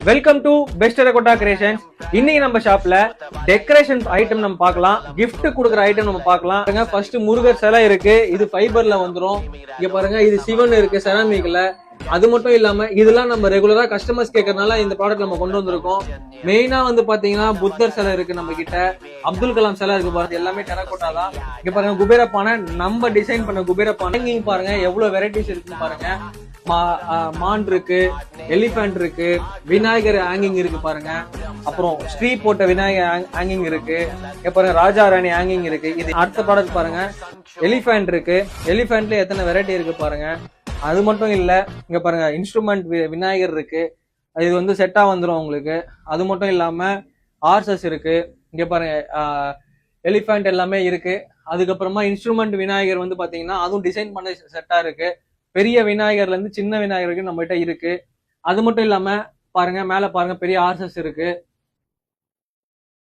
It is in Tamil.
Welcome to best terracotta creations. இன்னைக்கு நம்ம ஷாப்ல டெக்கரேஷன் ஐட்டம் நம்ம பார்க்கலாம், gift கொடுக்குற ஐட்டம் நம்ம பார்க்கலாம். ஃபர்ஸ்ட் முருகர் சிலை இருக்கு, இது ஃபைபர்ல வந்துரும். இங்க பாருங்க, இது சிவன் இருக்கு செராமிக்ல. அது மட்டும் இல்லாம இதெல்லாம் நம்ம ரெகுலரா கஸ்டமர்ஸ் கேட்கறதுனால இந்த ப்ராடக்ட் நம்ம கொண்டு வந்திருக்கோம். மெயினா வந்து பாத்தீங்கன்னா புத்தர் சிலை இருக்கு நம்ம கிட்ட, அப்துல் கலாம் சிலை இருக்கு பாருங்க, எல்லாமே டெரகோட்டா தான். இங்க பாருங்க குபேர பானை, நம்ம டிசைன் பண்ண குபேர பானை. இங்க பாருங்க எவ்வளவு வெரைட்டிஸ் இருக்குன்னு பாருங்க. மான் இருக்கு, எலிபென்ட் இருக்கு, விநாயகர் ஹேங்கிங் இருக்கு பாருங்க. அப்புறம் ஸ்ரீ போட்ட விநாயகர் ஹேங்கிங் இருக்கு. பாருங்க ராஜா ராணி ஹேங்கிங் இருக்கு. இது அடுத்த ப்ராடக்ட் பாருங்க, எலிபென்ட் இருக்கு. எலிபென்ட்ல எத்தனை வெரைட்டி இருக்கு பாருங்க. அது மட்டும் இல்ல, இங்க பாருங்க இன்ஸ்ட்ருமெண்ட் விநாயகர் இருக்கு, இது வந்து செட்டா வந்துடும் உங்களுக்கு. அது மட்டும் இல்லாம ஆர்சஸ் இருக்கு. இங்க பாருங்க எலிபென்ட் எல்லாமே இருக்கு. அதுக்கப்புறமா இன்ஸ்ட்ருமெண்ட் விநாயகர் வந்து பாத்தீங்கன்னா அதுவும் டிசைன் பண்ண செட்டா இருக்கு. பெரிய விநாயகர்ல இருந்து சின்ன விநாயகருக்கு நம்ம கிட்ட இருக்கு. அது மட்டும் இல்லாம பாருங்க மேல பாருங்க பெரிய ஆர்சஸ் இருக்கு.